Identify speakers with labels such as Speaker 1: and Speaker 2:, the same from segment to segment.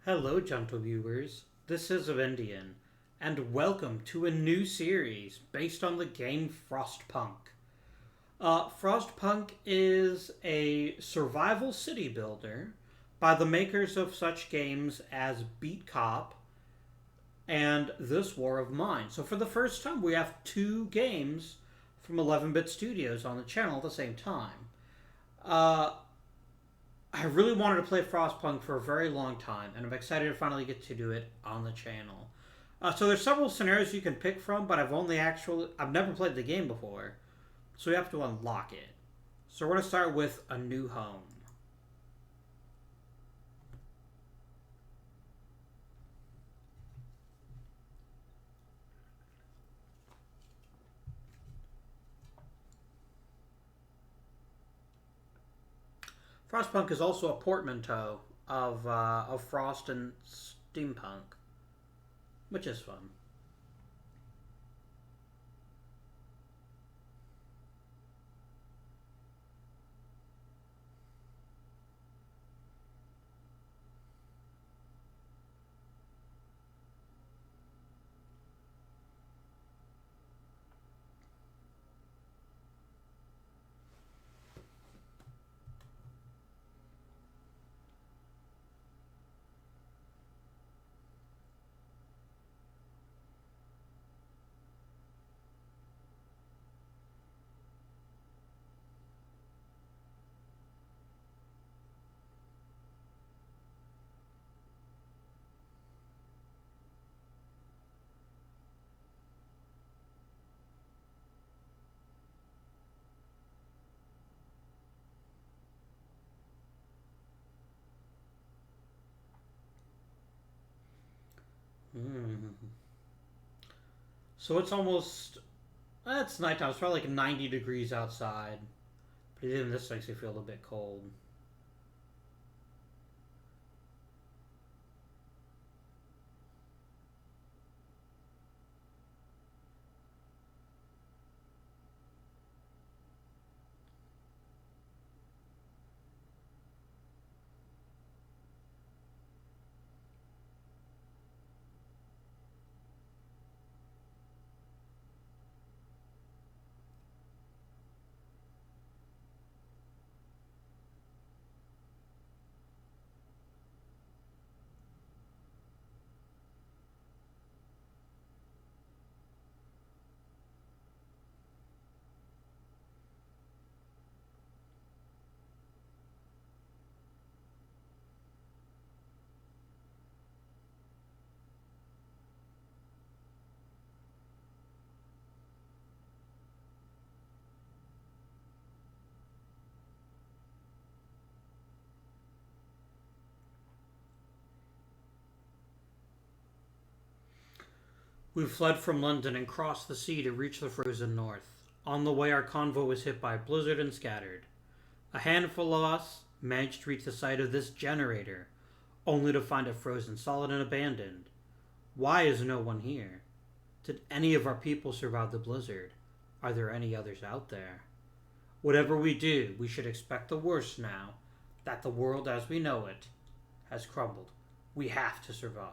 Speaker 1: Hello, gentle viewers. This is Avendian, and welcome to a new series based on the game Frostpunk. Frostpunk is a survival city builder by the makers of such games as Beat Cop and This War of Mine. So, for the first time, we have two games from 11-Bit Studios on the channel at the same time. Uh, I really wanted to play Frostpunk for a very long time, and I'm excited to finally get to do it on the channel. So there's several scenarios you can pick from, but I've never played the game before, so we have to unlock it. So we're gonna start with a new home. Frostpunk is also a portmanteau of Frost and Steampunk, which is fun. Mm. So it's nighttime. It's probably like 90 degrees outside, but even this makes me feel a bit cold. We fled from London and crossed the sea to reach the frozen north. On the way, our convoy was hit by a blizzard and scattered. A handful of us managed to reach the site of this generator, only to find it frozen solid and abandoned. Why is no one here? Did any of our people survive the blizzard? Are there any others out there? Whatever we do, we should expect the worst now that the world as we know it has crumbled. We have to survive.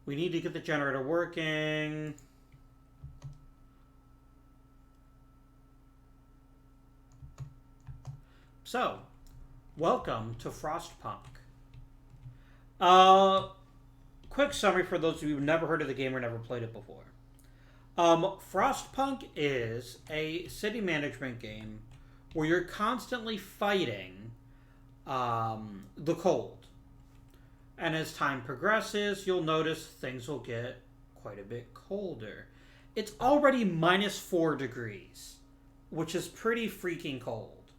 Speaker 1: We need to get the generator working. So, welcome to Frostpunk. Quick summary for those of you who've never heard of the game or never played it before. Frostpunk is a city management game where you're constantly fighting the cold. And as time progresses, you'll notice things will get quite a bit colder. It's already -4 degrees, which is pretty freaking cold.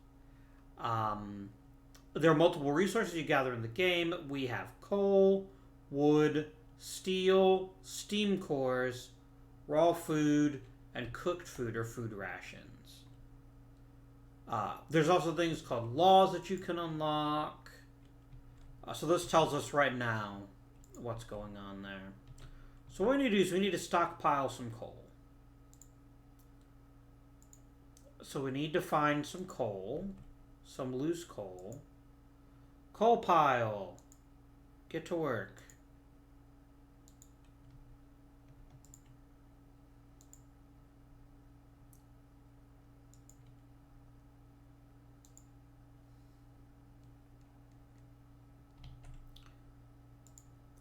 Speaker 1: There are multiple resources you gather in the game. We have coal, wood, steel, steam cores, raw food, and cooked food or food rations. There's also things called laws that you can unlock. So this tells us right now what's going on there. So what we need to do is we need to stockpile some coal. So we need to find some coal, some loose coal. Coal pile. Get to work.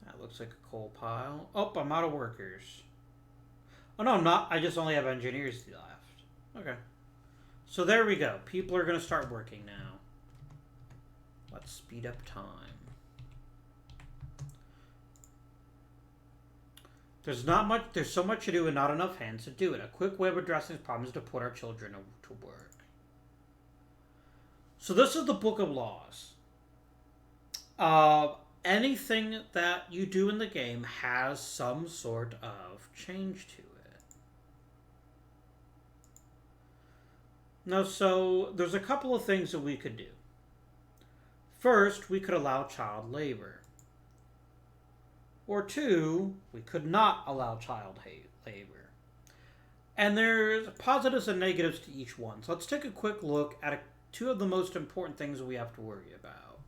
Speaker 1: That looks like a coal pile. Oh, I'm out of workers. Oh, no, I'm not. I just only have engineers left. Okay. So there we go. People are going to start working now. Let's speed up time. There's not much. There's so much to do and not enough hands to do it. A quick way of addressing this problem is to put our children to work. So this is the Book of Laws. Anything that you do in the game has some sort of change to it. Now, so there's a couple of things that we could do. First, we could allow child labor. Or two, we could not allow child labor. And there's positives and negatives to each one. So let's take a quick look at two of the most important things we have to worry about.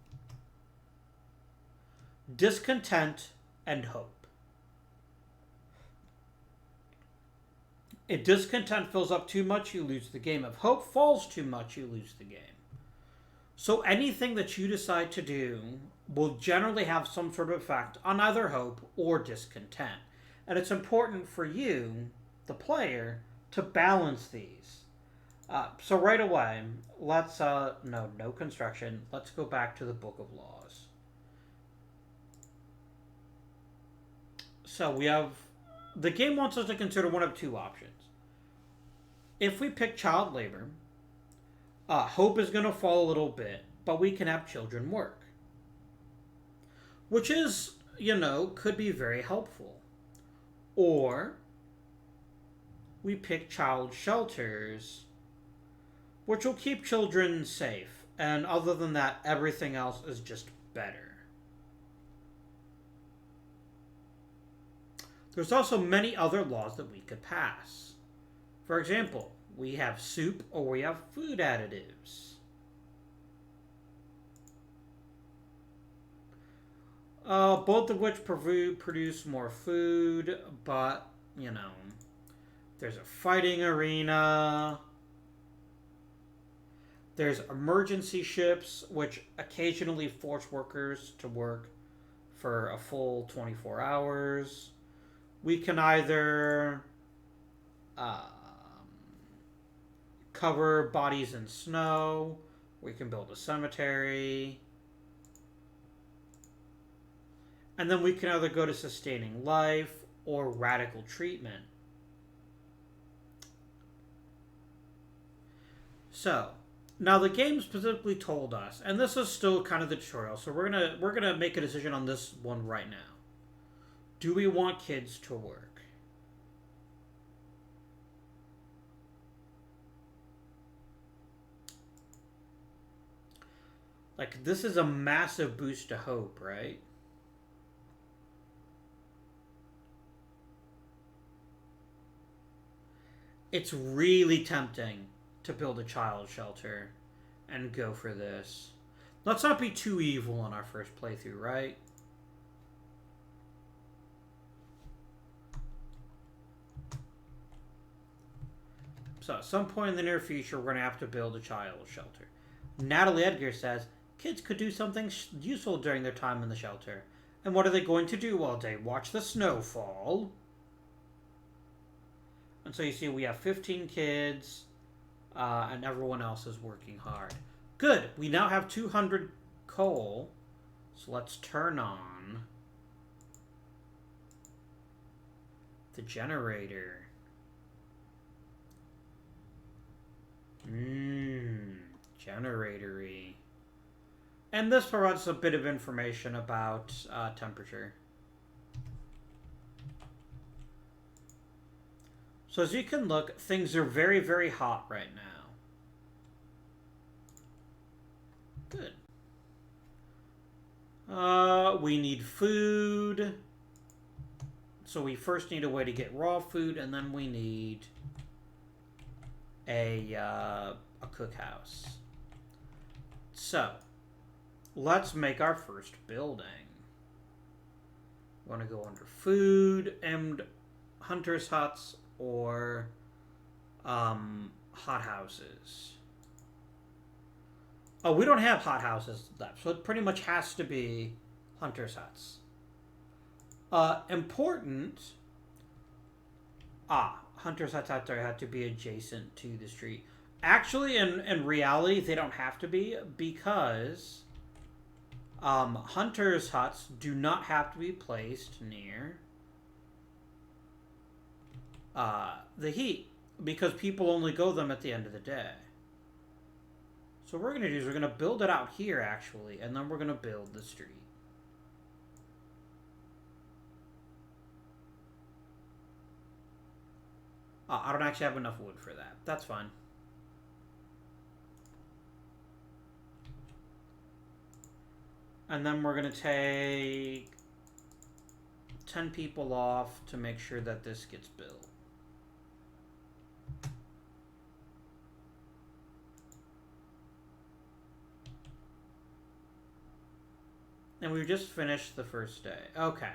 Speaker 1: Discontent and hope. If discontent fills up too much, you lose the game. If hope falls too much, you lose the game. So anything that you decide to do will generally have some sort of effect on either hope or discontent. And it's important for you, the player, to balance these. So right away, let's, no construction. Let's go back to the Book of Laws. So we have, the game wants us to consider one of two options. If we pick child labor, hope is going to fall a little bit, but we can have children work. Which is, could be very helpful. Or we pick child shelters, which will keep children safe. And other than that, everything else is just better. There's also many other laws that we could pass. For example, we have soup or we have food additives. Both of which produce more food, but, there's a fighting arena. There's emergency ships, which occasionally force workers to work for a full 24 hours. We can either cover bodies in snow. We can build a cemetery. And then we can either go to sustaining life or radical treatment. So, now the game specifically told us, and this is still kind of the tutorial, so we're gonna make a decision on this one right now. Do we want kids to work? Like, this is a massive boost to hope, right? It's really tempting to build a child shelter and go for this. Let's not be too evil on our first playthrough, right? So at some point in the near future, we're going to have to build a child shelter. Natalie Edgar says, kids could do something useful during their time in the shelter. And what are they going to do all day? Watch the snow fall. And so you see we have 15 kids, and everyone else is working hard. Good. We now have 200 coal. So let's turn on the generator. Generatory. And this provides a bit of information about temperature. So as you can look, things are very, very hot right now. Good. We need food. So we first need a way to get raw food, and then we need a cookhouse. So, let's make our first building. Want to go under food and hunters' huts or hothouses. Oh, we don't have hothouses left, so it pretty much has to be hunters' huts. Important. Hunters' huts out there have to be adjacent to the street. Actually, in reality, they don't have to be because hunters' huts do not have to be placed near the heat because people only go them at the end of the day. So what we're going to do is we're going to build it out here, actually, and then we're going to build the street. I don't actually have enough wood for that. That's fine. And then we're going to take 10 people off to make sure that this gets built. And we just finished the first day. Okay.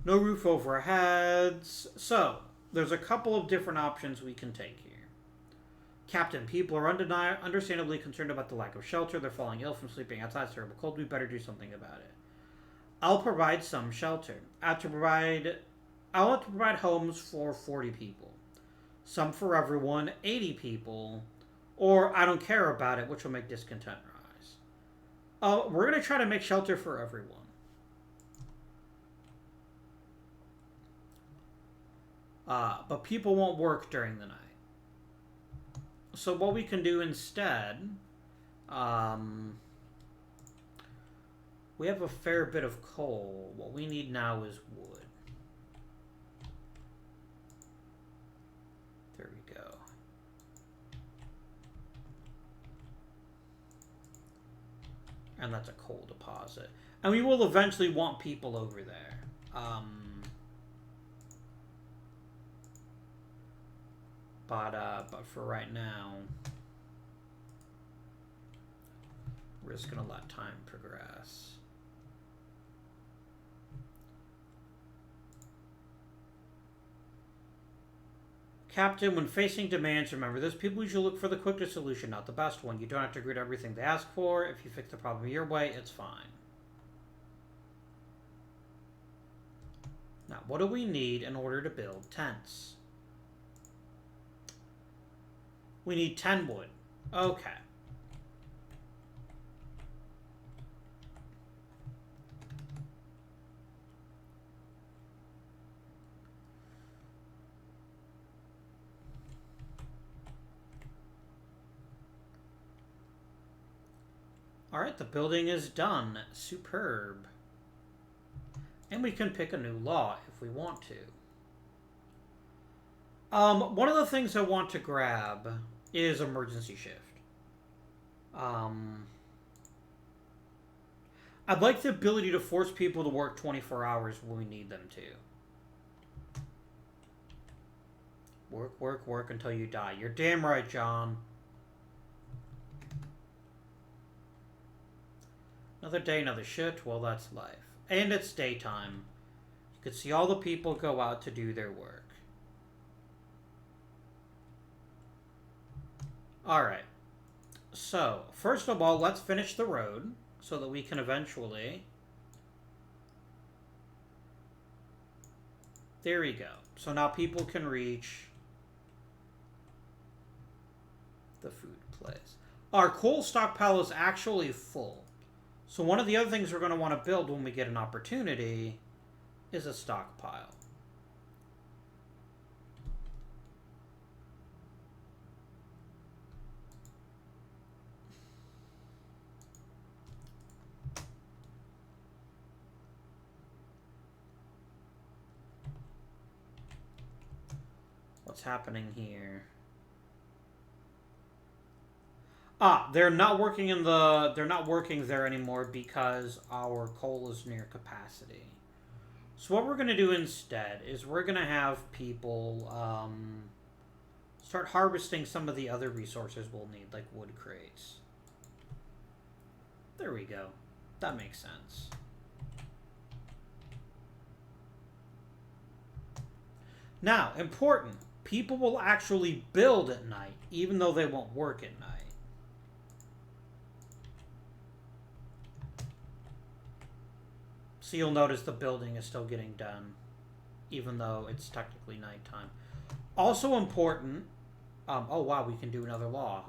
Speaker 1: No roof over our heads. So, there's a couple of different options we can take here. Captain, people are understandably concerned about the lack of shelter. They're falling ill from sleeping outside. It's terrible cold. We better do something about it. I'll provide some shelter. I want to provide homes for 40 people. Some for everyone, 80 people. Or I don't care about it, which will make discontent rise. We're going to try to make shelter for everyone. But people won't work during the night. So what we can do instead, we have a fair bit of coal. What we need now is wood. There we go. And that's a coal deposit. And we will eventually want people over there. But for right now, we're just going to let time progress. Captain, when facing demands, remember this. People usually look for the quickest solution, not the best one. You don't have to agree to everything they ask for. If you fix the problem your way, it's fine. Now, what do we need in order to build tents? We need 10 wood. Okay. Alright, the building is done. Superb. And we can pick a new law if we want to. One of the things I want to grab is emergency shift. I'd like the ability to force people to work 24 hours when we need them to. Work, work, work until you die. You're damn right, John. Another day, another shift. Well, that's life. And it's daytime. You could see all the people go out to do their work. Alright. So, first of all, let's finish the road so that we can eventually... There we go. So now people can reach the food place. Our coal stockpile is actually full. So one of the other things we're going to want to build when we get an opportunity is a stockpile. What's happening here? They're not working they're not working there anymore because our coal is near capacity. So what we're going to do instead is we're going to have people start harvesting some of the other resources we'll need, like wood crates. There we go. That makes sense. Now, important. People will actually build at night, even though they won't work at night. So you'll notice the building is still getting done, even though it's technically nighttime. Also important... oh, wow, we can do another law.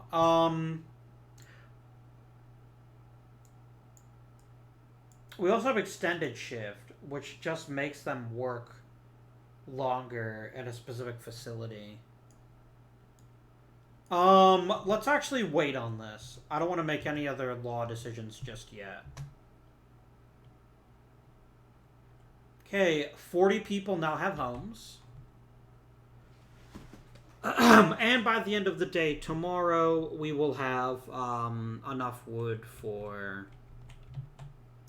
Speaker 1: We also have extended shift, which just makes them work longer at a specific facility. Let's actually wait on this. I don't want to make any other law decisions just yet. Okay, 40 people now have homes. And by the end of the day, tomorrow, we will have enough wood for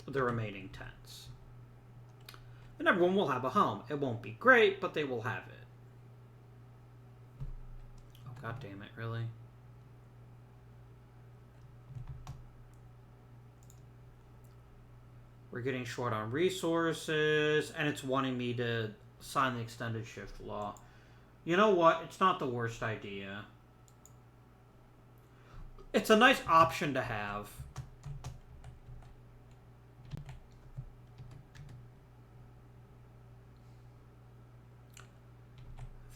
Speaker 1: the remaining tents. And everyone will have a home. It won't be great, but they will have it. Oh, god damn it, really? We're getting short on resources, and it's wanting me to sign the extended shift law. You know what? It's not the worst idea. It's a nice option to have.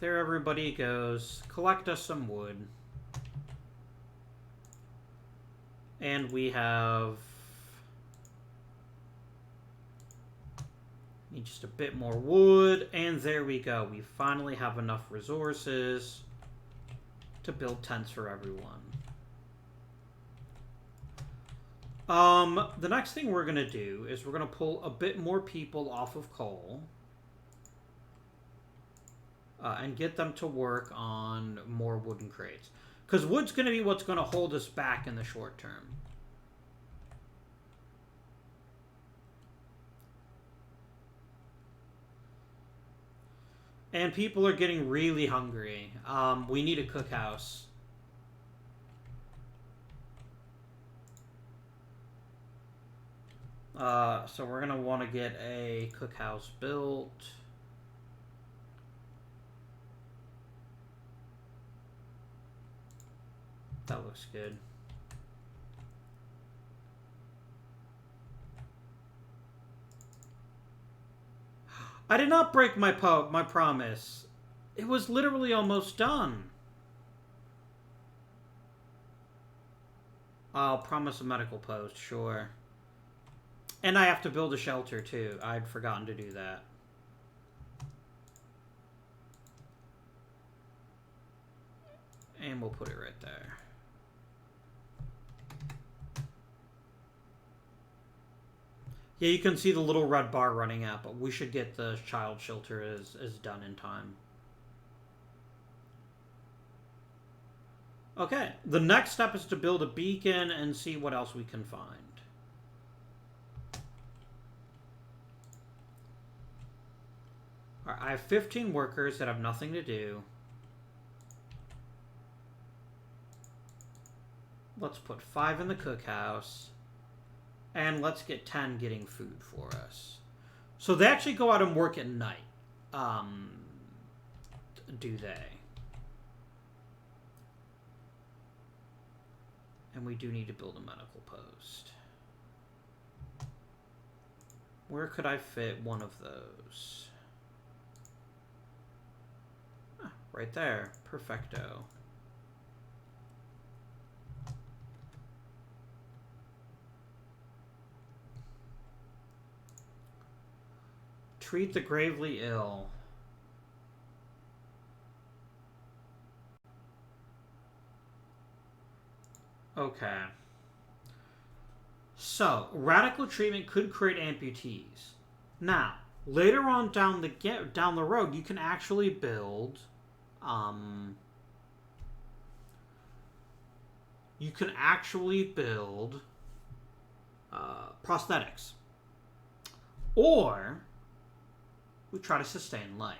Speaker 1: There everybody goes. Collect us some wood. And we have... Need just a bit more wood. And there we go. We finally have enough resources to build tents for everyone. The next thing we're going to do is we're going to pull a bit more people off of coal. And get them to work on more wooden crates. Because wood's going to be what's going to hold us back in the short term. And people are getting really hungry. We need a cookhouse. So we're going to want to get a cookhouse built. That looks good. I did not break my promise. It was literally almost done. I'll promise a medical post, sure. And I have to build a shelter, too. I'd forgotten to do that. And we'll put it right there. Yeah, you can see the little red bar running out, but we should get the child shelter as done in time. Okay, the next step is to build a beacon and see what else we can find. All right, I have 15 workers that have nothing to do. Let's put 5 in the cookhouse. And let's get 10 getting food for us. So they actually go out and work at night. Do they? And we do need to build a medical post. Where could I fit one of those? Ah, right there. Perfecto. Treat the gravely ill. Okay. So, radical treatment could create amputees. Now, later on down the road, you can actually build prosthetics. Or who try to sustain life.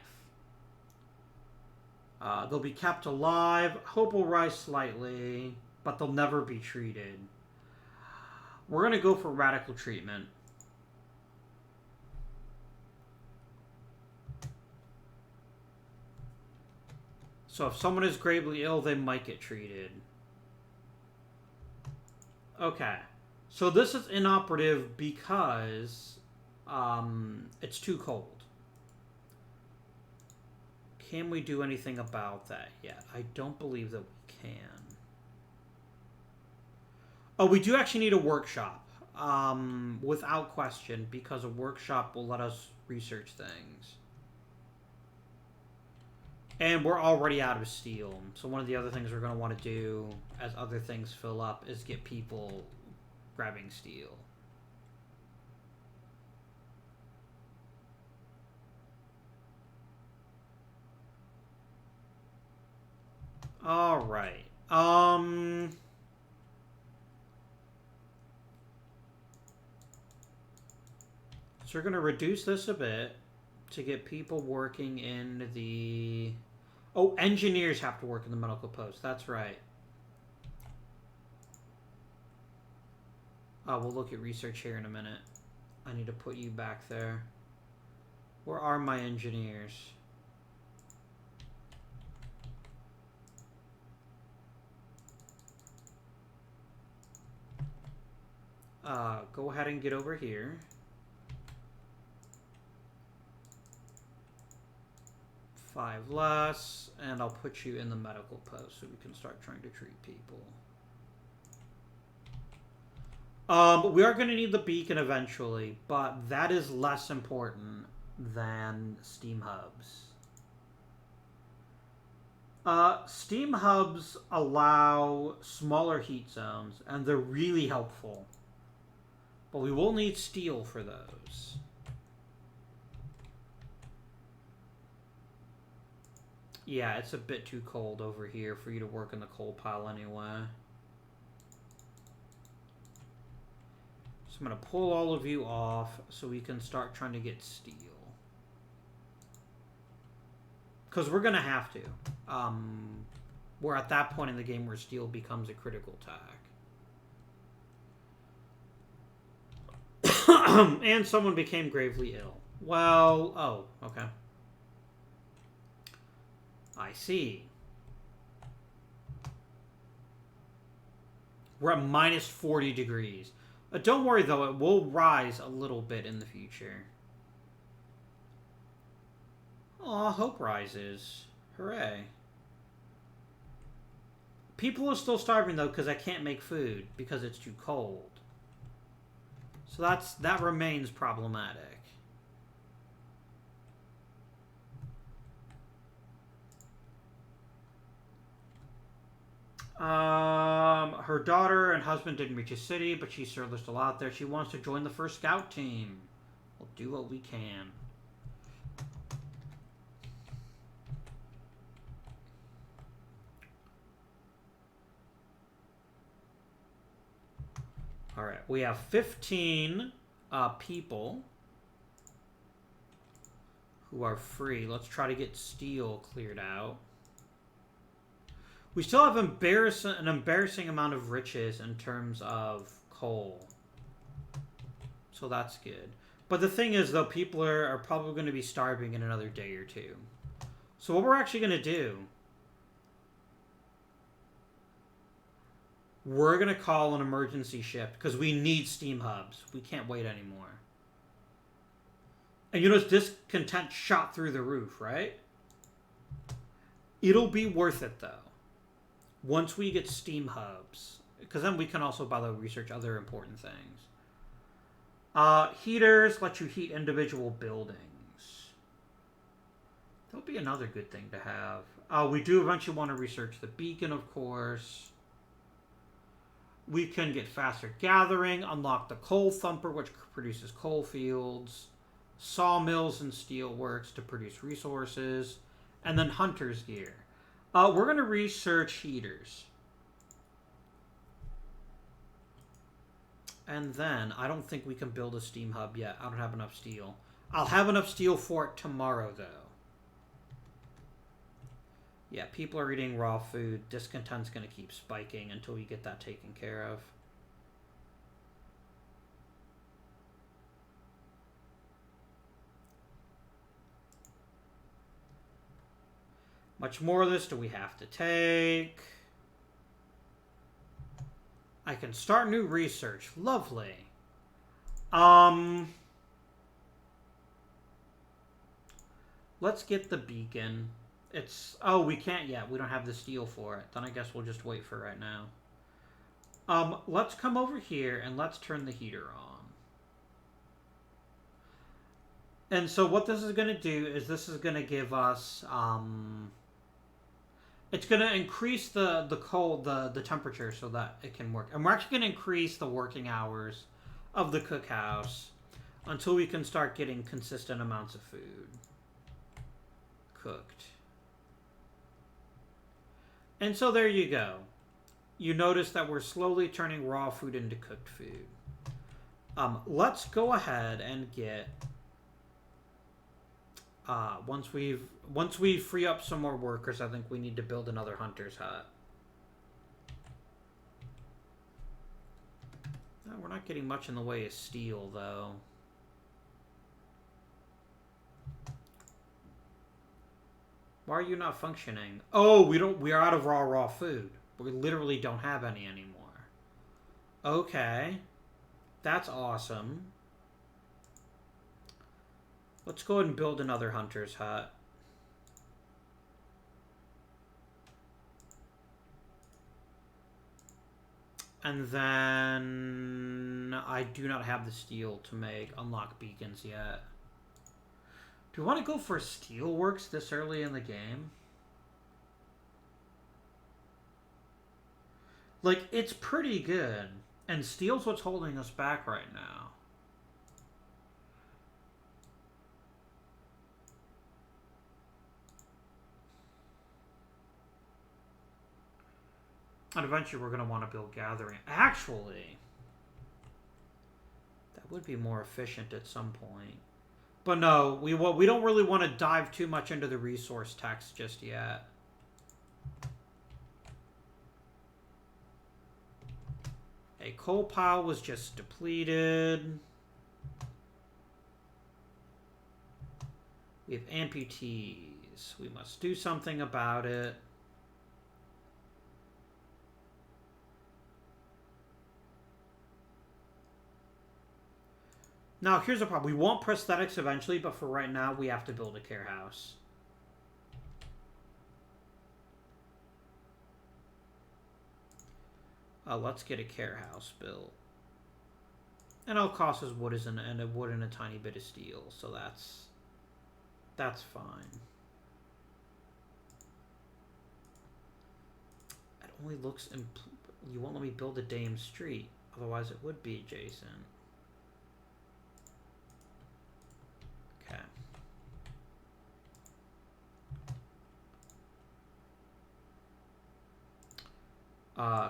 Speaker 1: They'll be kept alive. Hope will rise slightly, but they'll never be treated. We're going to go for radical treatment. So if someone is gravely ill, they might get treated. Okay. So this is inoperative because it's too cold. Can we do anything about that yet? I don't believe that we can. Oh, we do actually need a workshop. Without question, because a workshop will let us research things. And we're already out of steel. So one of the other things we're going to want to do as other things fill up is get people grabbing steel. All right. So we're going to reduce this a bit to get people working in the... Oh, engineers have to work in the medical post. That's right. We'll look at research here in a minute. I need to put you back there. Where are my engineers? Go ahead and get over here. Five less, and I'll put you in the medical post so we can start trying to treat people. We are going to need the beacon eventually, but that is less important than steam hubs. Steam hubs allow smaller heat zones, and they're really helpful. But we will need steel for those. Yeah, it's a bit too cold over here for you to work in the coal pile anyway. So I'm going to pull all of you off so we can start trying to get steel. Because we're going to have to. We're at that point in the game where steel becomes a critical tag. And someone became gravely ill. Well, oh, okay. I see. We're at minus 40 degrees. Don't worry, though. It will rise a little bit in the future. Aw, hope rises. Hooray. People are still starving, though, because I can't make food because it's too cold. So that remains problematic. Her daughter and husband didn't reach a city, but she's certainly still out there. She wants to join the first scout team. We'll do what we can. All right, we have 15 people who are free. Let's try to get steel cleared out. We still have an embarrassing amount of riches in terms of coal. So that's good. But the thing is, though, people are probably going to be starving in another day or two. So what we're actually going to do... We're going to call an emergency shift because we need steam hubs. We can't wait anymore. And you notice discontent shot through the roof, right? It'll be worth it, though. Once we get steam hubs. Because then we can also, by the way, research other important things. Heaters let you heat individual buildings. That'll be another good thing to have. We do eventually want to research the beacon, of course. We can get faster gathering, unlock the coal thumper, which produces coal fields, sawmills and steelworks to produce resources, and then hunter's gear. We're going to research heaters. And then, I don't think we can build a steam hub yet. I don't have enough steel. I'll have enough steel for it tomorrow, though. Yeah, people are eating raw food. Discontent's going to keep spiking until we get that taken care of. Much more of this do we have to take? I can start new research. Lovely. Let's get the beacon. It's... Oh, we can't yet. We don't have the steel for it. Then I guess we'll just wait for right now. Let's come over here and let's turn the heater on. And so what this is going to do is this is going to give us... It's going to increase the temperature so that it can work. And we're actually going to increase the working hours of the cookhouse until we can start getting consistent amounts of food cooked. And so there you go. You notice that we're slowly turning raw food into cooked food. Let's go ahead and get... once we free up some more workers, I think we need to build another hunter's hut. We're not getting much in the way of steel, though. Why are you not functioning? Oh, we are out of raw food. We literally don't have any anymore. Okay. That's awesome. Let's go ahead and build another hunter's hut. And then I do not have the steel to unlock beacons yet. Do we want to go for steelworks this early in the game? Like, it's pretty good. And steel's what's holding us back right now. And eventually we're going to want to build gathering. Actually, that would be more efficient at some point. But no, we don't really want to dive too much into the resource tax just yet. A coal pile was just depleted. We have amputees. We must do something about it. Now, here's the problem. We want prosthetics eventually, but for right now, we have to build a care house. Let's get a care house built. And it'll cost us wood and a tiny bit of steel, so that's fine. It only looks... You won't let me build a damn street, otherwise it would be adjacent.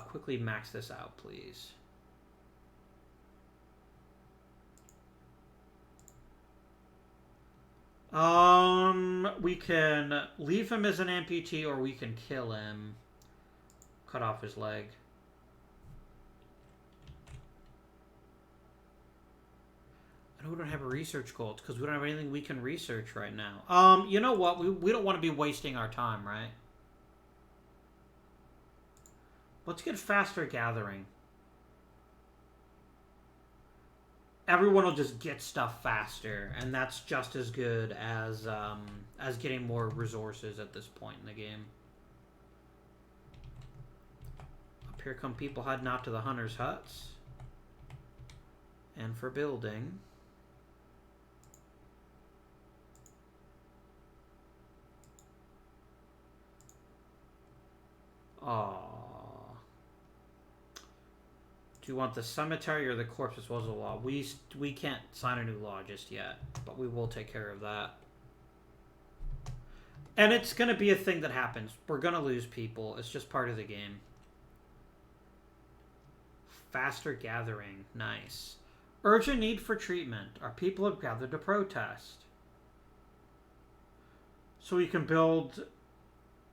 Speaker 1: Quickly max this out, please. We can leave him as an amputee or we can kill him. Cut off his leg. I know we don't have a research goal. It's because we don't have anything we can research right now. You know what? We don't want to be wasting our time, right? Let's get faster gathering. Everyone will just get stuff faster, and that's just as good as getting more resources at this point in the game. Up here come people heading out to the hunters' huts. And for building. Aww. Do you want the cemetery or the corpse disposal law? We can't sign a new law just yet, but we will take care of that. And it's going to be a thing that happens. We're going to lose people. It's just part of the game. Faster gathering. Nice. Urgent need for treatment. Our people have gathered to protest. So we can build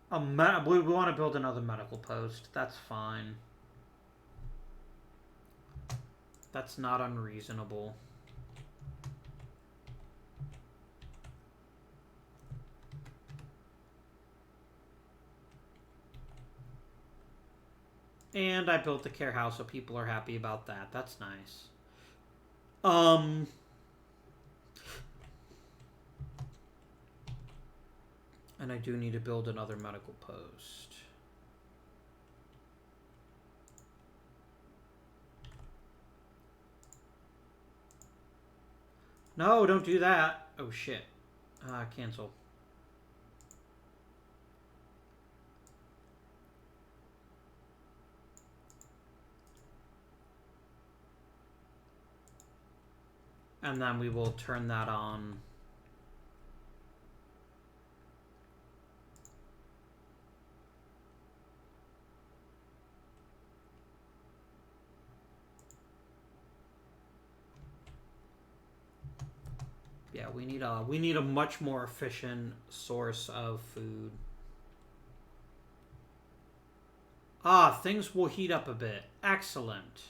Speaker 1: we want to build another medical post. That's fine. That's not unreasonable. And I built the care house, so people are happy about that. That's nice. And I do need to build another medical post. No, don't do that. Oh, shit. Cancel. And then we will turn that on. Yeah, we need a much more efficient source of food. Things will heat up a bit. Excellent.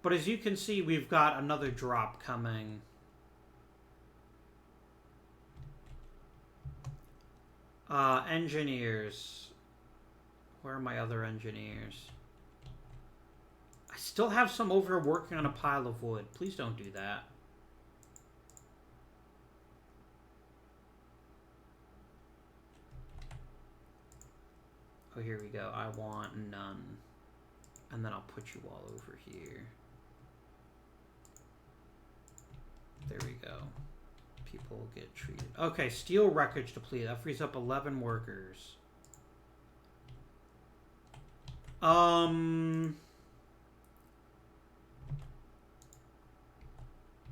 Speaker 1: But as you can see, we've got another drop coming. Engineers. Where are my other engineers? I still have some over working on a pile of wood. Please don't do that. Oh, here we go. I want none. And then I'll put you all over here. There we go. People get treated. Okay, steel wreckage depleted. That frees up 11 workers.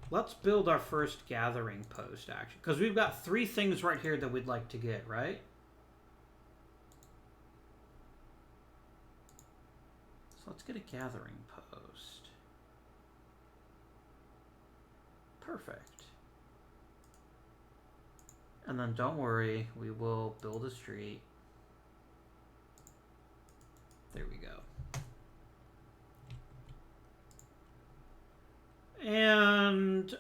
Speaker 1: Let's build our first gathering post, actually. Because we've got 3 things right here that we'd like to get, right? So let's get a gathering post. Perfect. And then don't worry, we will build a street. There we go. And,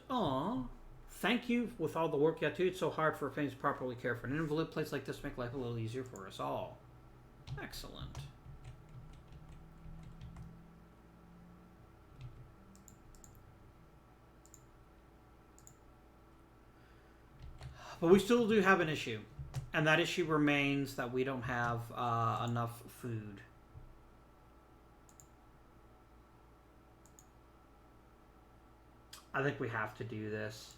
Speaker 1: thank you with all the work you have to do. It's so hard for families to properly care for an invalid. Place like this make life a little easier for us all. Excellent. But we still do have an issue. And that issue remains that we don't have enough food. I think we have to do this.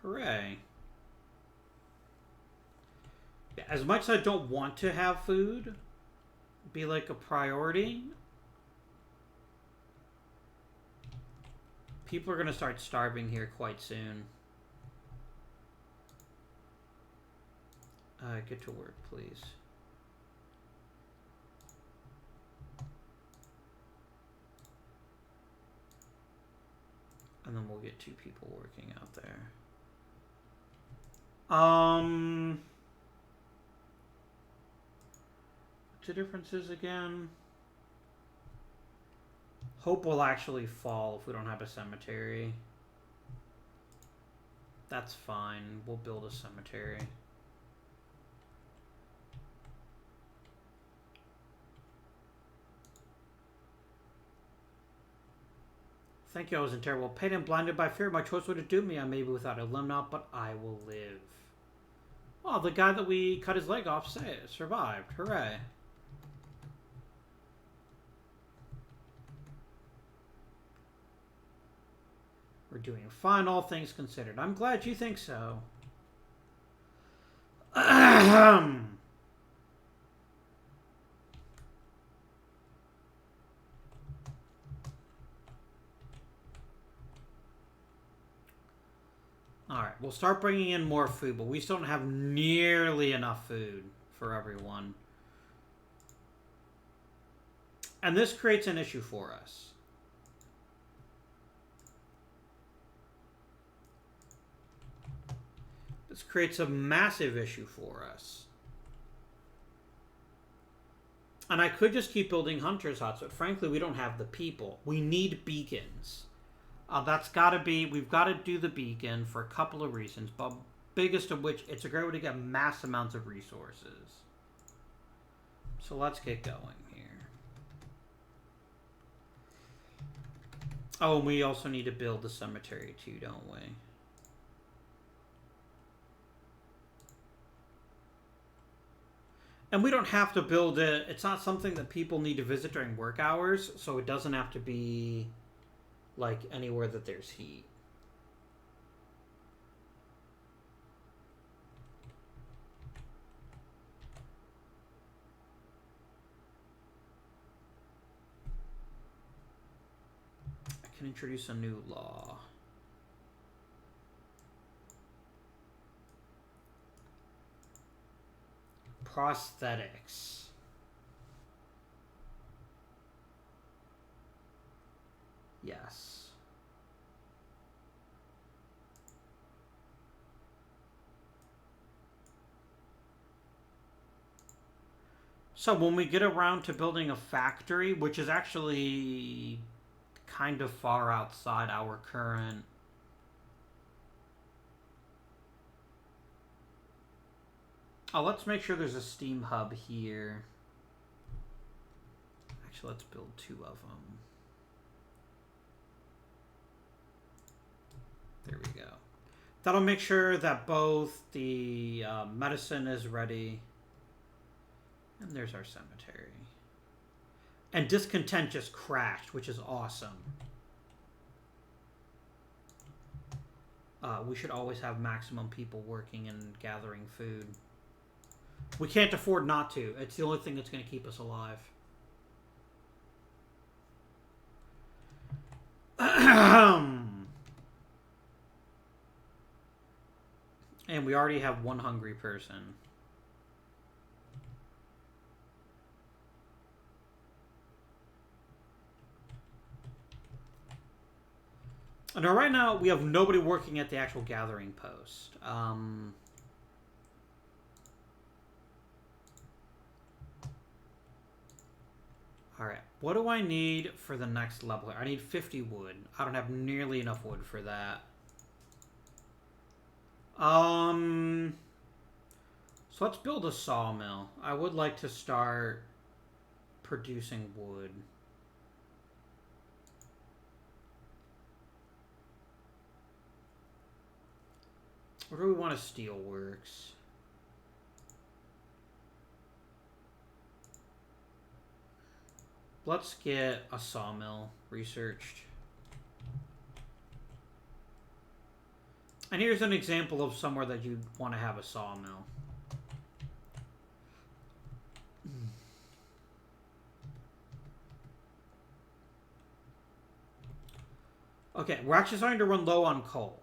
Speaker 1: Hooray. Yeah, as much as I don't want to have food be like a priority, people are going to start starving here quite soon. Get to work, please. And then we'll get 2 people working out there. What's the differences again? Hope will actually fall if we don't have a cemetery. That's fine. We'll build a cemetery. Thank you, I was in terrible pain and blinded by fear. My choice would have doomed me. I may be without a limb now, but I will live. Oh, the guy that we cut his leg off survived. Hooray. We're doing fine, all things considered. I'm glad you think so. Alright. we'll start bringing in more food, but we still don't have nearly enough food for everyone. And this creates an issue for us. This creates a massive issue for us. And I could just keep building hunters' huts, but frankly, we don't have the people. We need beacons. That's got to be... We've got to do the beacon for a couple of reasons, but biggest of which, it's a great way to get mass amounts of resources. So let's get going here. Oh, and we also need to build the cemetery too, don't we? And we don't have to build it. It's not something that people need to visit during work hours, so it doesn't have to be like anywhere that there's heat. I can introduce a new law. Prosthetics. Yes. So when we get around to building a factory, which is actually kind of far outside our current... Oh, let's make sure there's a steam hub here. Actually, let's build 2 of them. There we go. That'll make sure that both the medicine is ready. And there's our cemetery. And discontent just crashed, which is awesome. We should always have maximum people working and gathering food. We can't afford not to. It's the only thing that's going to keep us alive. And we already have 1 hungry person. Now, right now, we have nobody working at the actual gathering post. Alright, what do I need for the next level? I need 50 wood. I don't have nearly enough wood for that. So let's build a sawmill. I would like to start producing wood. Where do we want a steelworks? Let's get a sawmill researched. And here's an example of somewhere that you'd want to have a sawmill. Okay, we're actually starting to run low on coal.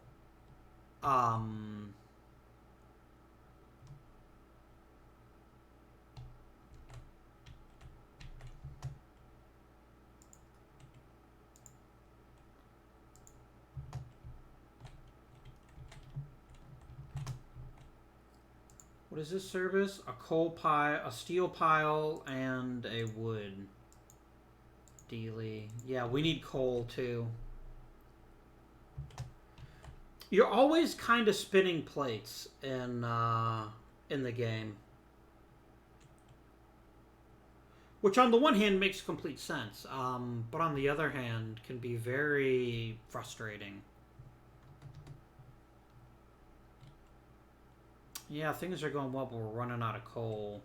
Speaker 1: What is this service? A coal pile, a steel pile, and a wood dealie. Yeah, we need coal too. You're always kind of spinning plates in the game. Which on the one hand makes complete sense, but on the other hand can be very frustrating. Yeah, things are going well, but we're running out of coal.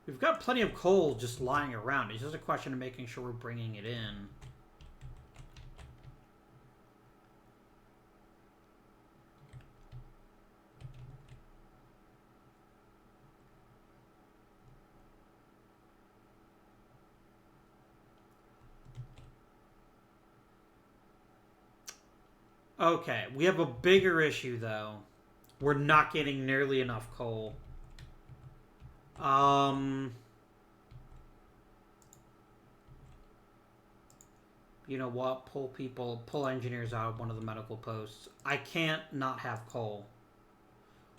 Speaker 1: We've got plenty of coal just lying around. It's just a question of making sure we're bringing it in. Okay, we have a bigger issue, though. We're not getting nearly enough coal. You know what? Pull engineers out of one of the medical posts. I can't not have coal.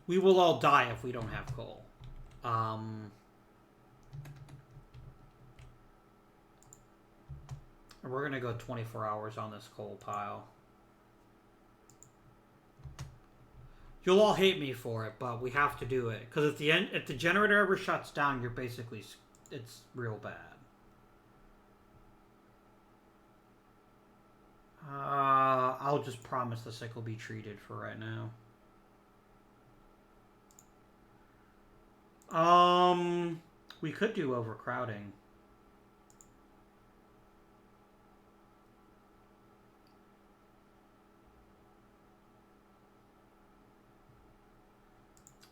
Speaker 1: We will all die if we don't have coal. We're gonna go 24 hours on this coal pile. You'll all hate me for it, but we have to do it. Because if the generator ever shuts down, you're basically... It's real bad. I'll just promise the sick will be treated for right now. We could do overcrowding.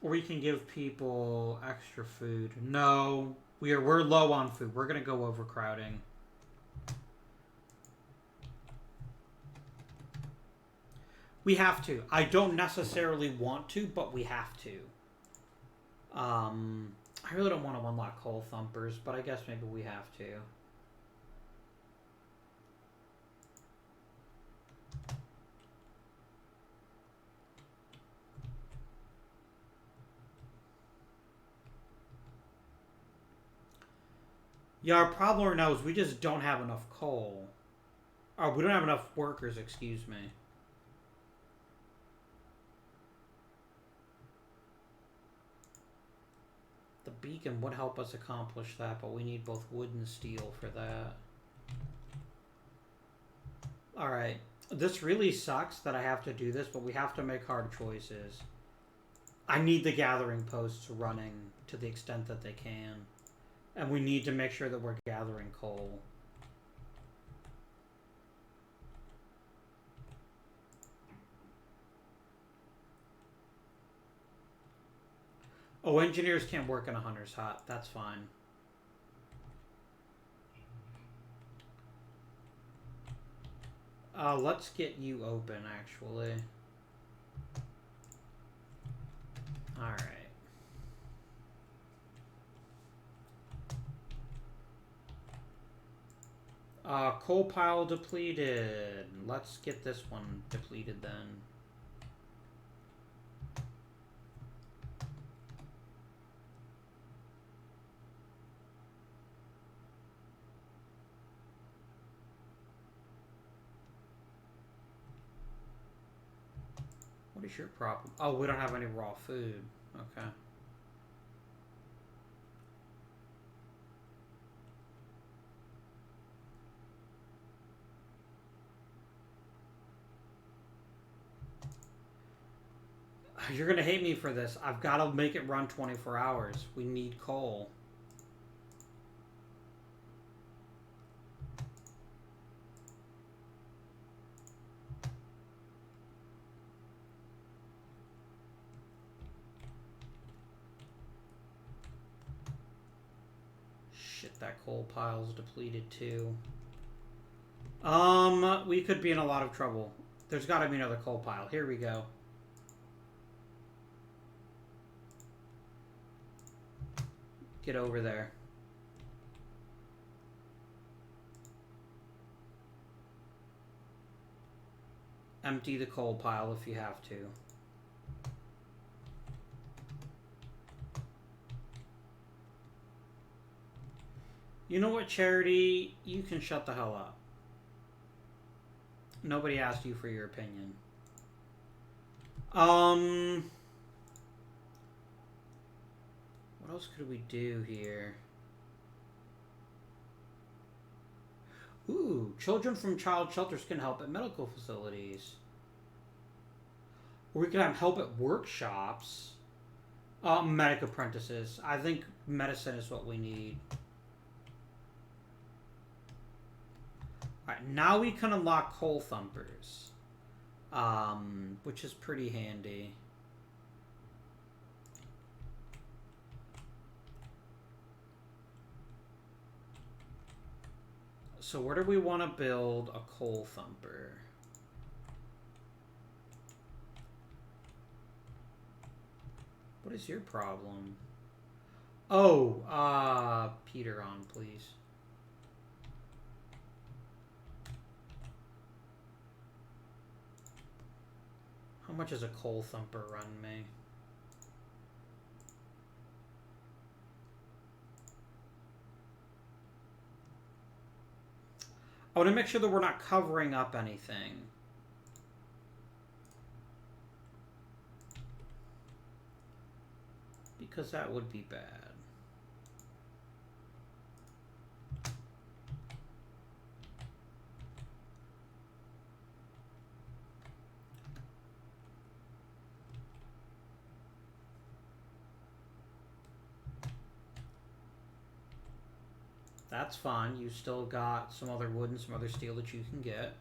Speaker 1: Or we can give people extra food. No, we're low on food. We're gonna go overcrowding. We have to. I don't necessarily want to, but we have to. I really don't want to unlock coal thumpers, but I guess maybe we have to. Yeah, our problem right now is we just don't have enough coal. Oh, we don't have enough workers, excuse me. The beacon would help us accomplish that, but we need both wood and steel for that. Alright. This really sucks that I have to do this, but we have to make hard choices. I need the gathering posts running to the extent that they can. And we need to make sure that we're gathering coal. Oh, engineers can't work in a hunter's hut. That's fine. Let's get you open, actually. Alright. Coal pile depleted. Let's get this one depleted then. What is your problem? Oh, we don't have any raw food. Okay. You're gonna hate me for this. I've got to make it run 24 hours. We need coal. Shit, that coal pile's depleted too. We could be in a lot of trouble. There's got to be another coal pile. Here we go. Get over there. Empty the coal pile if you have to. You know what, Charity? You can shut the hell up. Nobody asked you for your opinion. What else could we do here? Ooh, children from child shelters can help at medical facilities. Or we could have help at workshops. Medic apprentices. I think medicine is what we need. Alright, now we can unlock coal thumpers. Which is pretty handy. So where do we want to build a coal thumper? What is your problem? Oh, Peter on, please. How much does a coal thumper run me? I want to make sure that we're not covering up anything. Because that would be bad. That's fine. You still got some other wood and some other steel that you can get.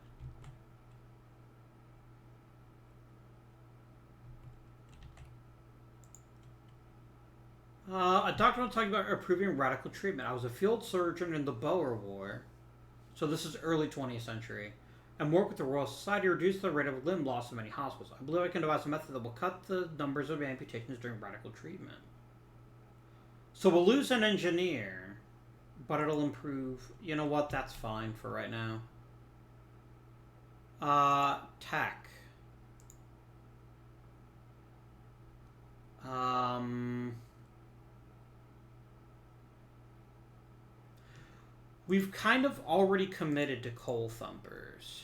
Speaker 1: A doctor was talking about approving radical treatment. I was a field surgeon in the Boer War, so this is early 20th century, and work with the Royal Society to reduce the rate of limb loss in many hospitals. I believe I can devise a method that will cut the numbers of amputations during radical treatment. So we'll lose an engineer, but it'll improve. You know what? That's fine for right now. Tech. We've kind of already committed to coal thumpers.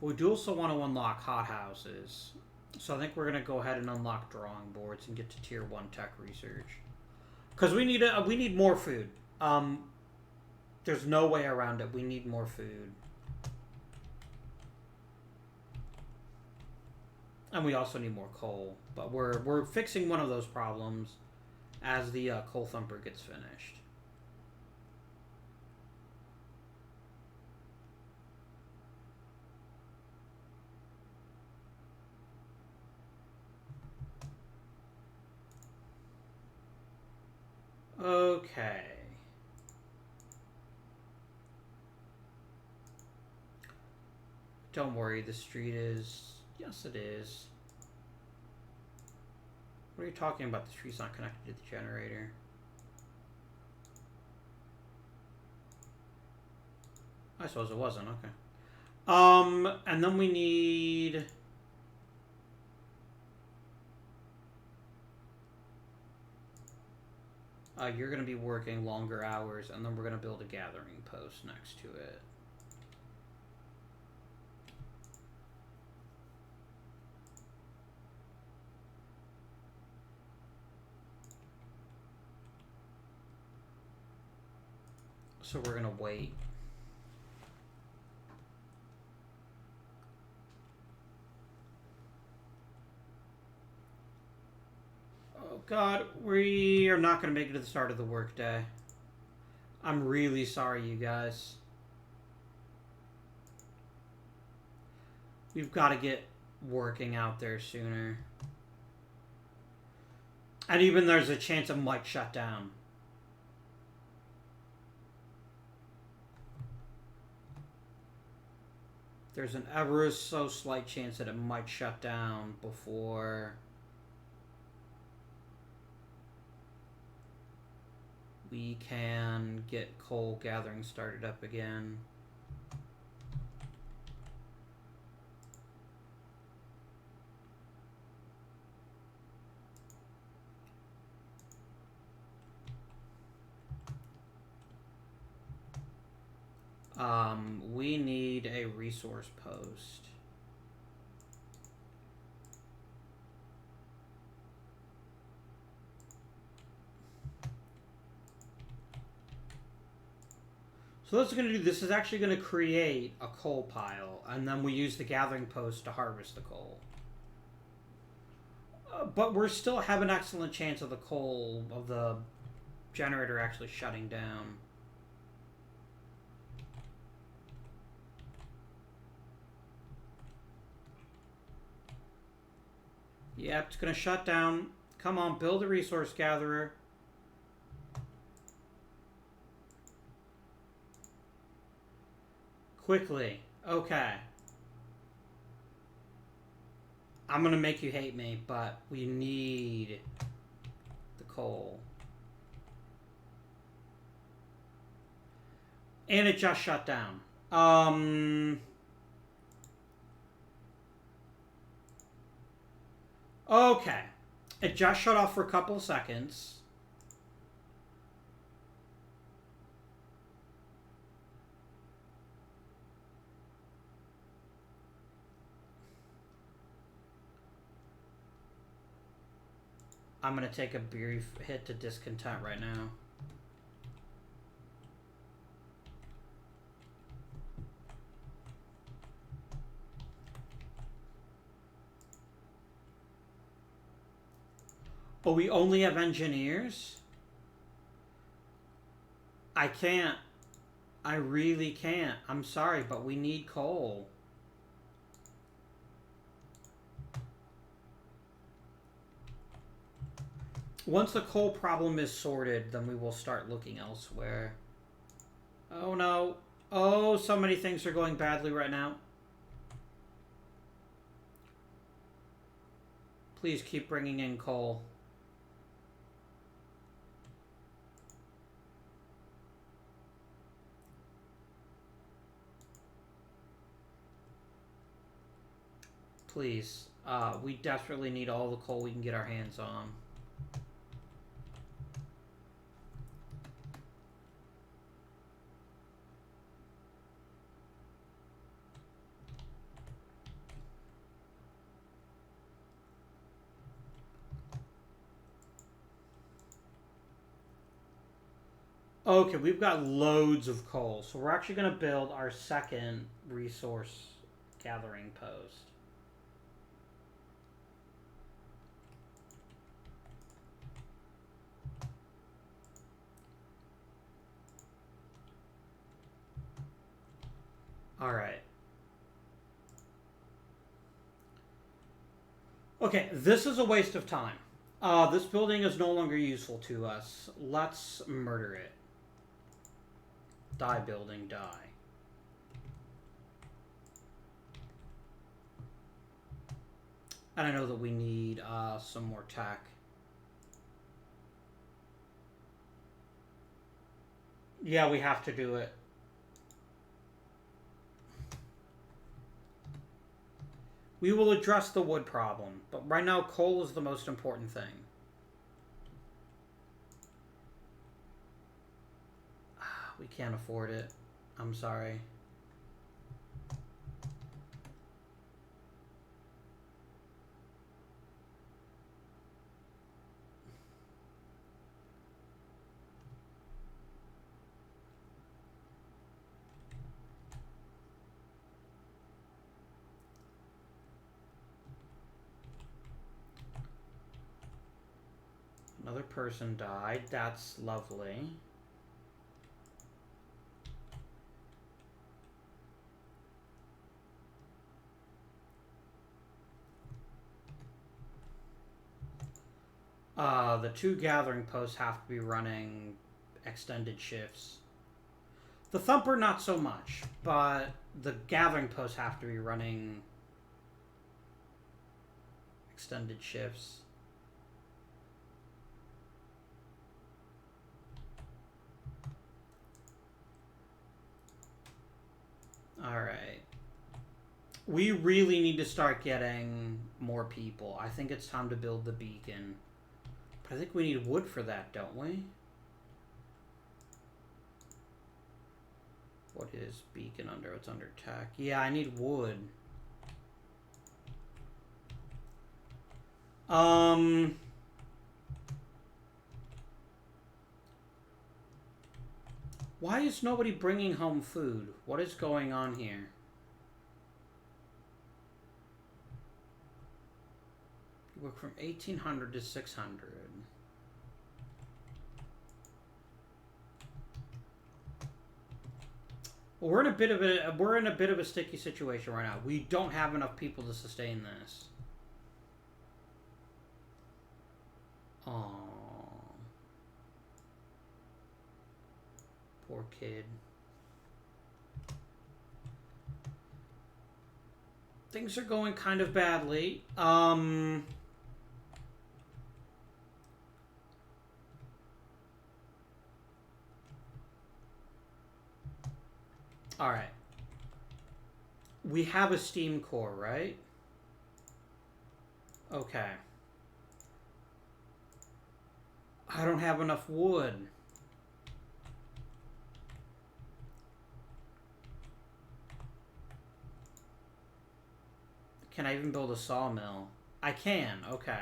Speaker 1: But we do also want to unlock hothouses. So I think we're going to go ahead and unlock drawing boards and get to tier 1 tech research. Because we need more food. There's no way around it. We need more food. And we also need more coal. But we're fixing one of those problems as the coal thumper gets finished. Okay. Don't worry, the street is... Yes, it is. What are you talking about? The street's not connected to the generator. I suppose it wasn't, okay. And then we need... you're going to be working longer hours, and then we're going to build a gathering post next to it. So we're going to wait. Oh God, we are not going to make it to the start of the workday. I'm really sorry, you guys. We've got to get working out there sooner. And even there's a chance it might shut down. There's an ever so slight chance that it might shut down before we can get coal gathering started up again. We need a resource post. So what's going to do, this is actually going to create a coal pile, and then we use the gathering post to harvest the coal. But we're still have an excellent chance of the generator actually shutting down. Yep, it's going to shut down. Come on, build a resource gatherer. Quickly. Okay. I'm gonna make you hate me, but we need the coal. And it just shut down. Okay. It just shut off for a couple seconds. I'm gonna take a brief hit to discontent right now. But we only have engineers? I can't. I really can't. I'm sorry, but we need coal. Once the coal problem is sorted, then we will start looking elsewhere. Oh no. Oh, so many things are going badly right now. Please keep bringing in coal. Please. We desperately need all the coal we can get our hands on. Okay, we've got loads of coal, so we're actually going to build our second resource gathering post. Alright. Okay, this is a waste of time. This building is no longer useful to us. Let's murder it. Die, building, die. And I know that we need some more tech. Yeah, we have to do it. We will address the wood problem, but right now coal is the most important thing. We can't afford it. I'm sorry. Another person died. That's lovely. The two gathering posts have to be running extended shifts. The thumper, not so much, but the gathering posts have to be running extended shifts. Alright. We really need to start getting more people. I think it's time to build the beacon. But I think we need wood for that, don't we? What is beacon under? It's under tech. Yeah, I need wood. Why is nobody bringing home food? What is going on here? You work from 1800 to 600. Well, we're in a bit of a sticky situation right now. We don't have enough people to sustain this. Aww. Poor kid. things are going kind of badly. Alright. We have a steam core, right? Okay. I don't have enough wood. Can I even build a sawmill? I can, okay.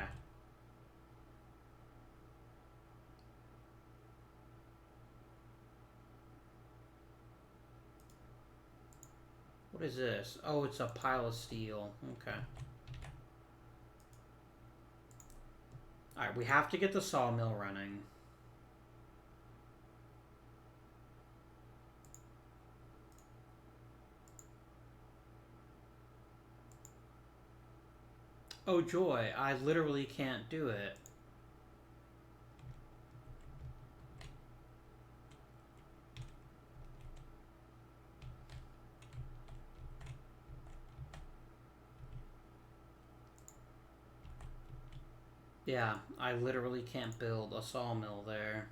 Speaker 1: What is this? Oh, it's a pile of steel. Okay. Alright, we have to get the sawmill running. Oh joy, I literally can't do it. Yeah, I literally can't build a sawmill there.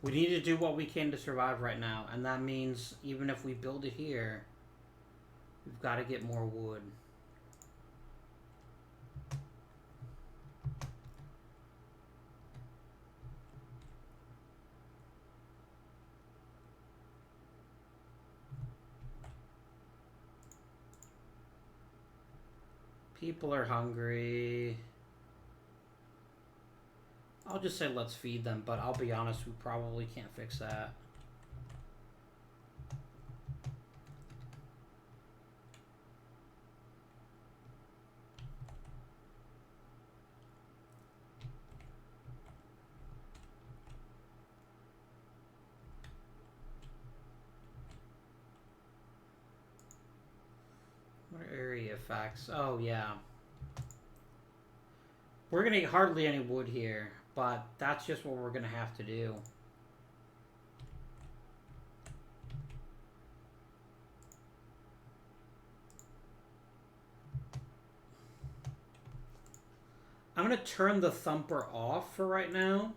Speaker 1: We need to do what we can to survive right now, and that means even if we build it here, we've got to get more wood. People are hungry. I'll just say let's feed them, but I'll be honest, we probably can't fix that. What are area effects? Oh, yeah. We're gonna get hardly any wood here, but that's just what we're gonna have to do. I'm gonna turn the thumper off for right now,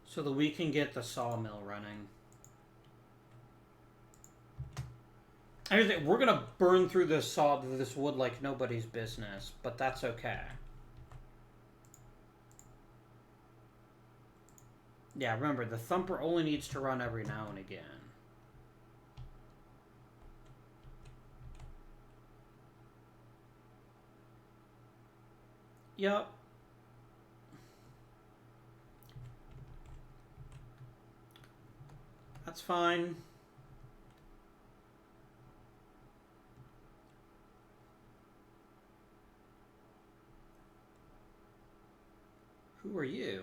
Speaker 1: so that we can get the sawmill running. We're gonna burn through this wood like nobody's business, but that's okay. Yeah, remember, the thumper only needs to run every now and again. Yup. That's fine. Who are you?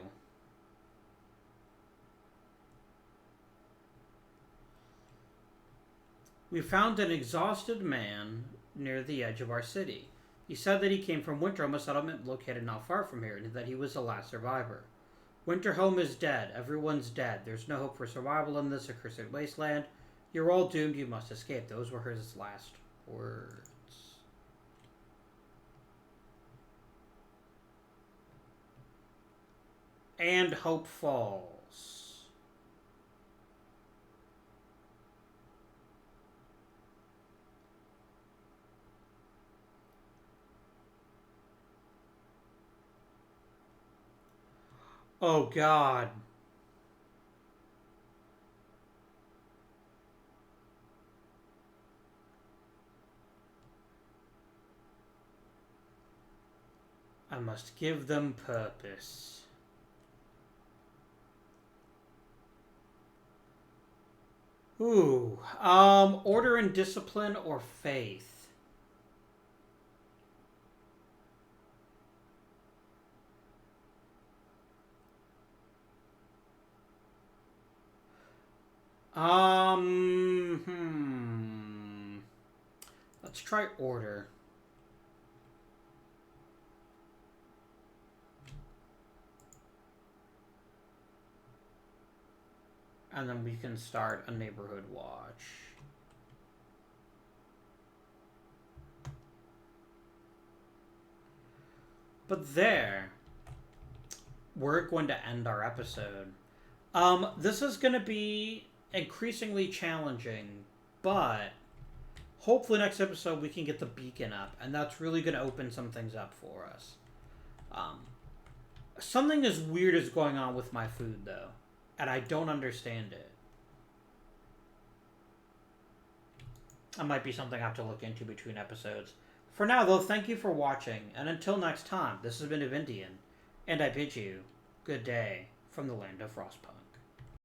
Speaker 1: We found an exhausted man near the edge of our city. He said that he came from Winterhome, a settlement located not far from here, and that he was the last survivor. Winterhome is dead. Everyone's dead. There's no hope for survival in this accursed wasteland. You're all doomed. You must escape. Those were his last words. And hope falls. Oh, God. I must give them purpose. Ooh. Order and discipline or faith? Let's try order. And then we can start a neighborhood watch. But there, we're going to end our episode. This is going to be increasingly challenging, but hopefully next episode we can get the beacon up, and that's really going to open some things up for us. Something as weird is going on with my food, though, and I don't understand it. That might be something I have to look into between episodes. For now, though, thank you for watching, and until next time, this has been Avindian, and I bid you good day from the land of Frostpunk.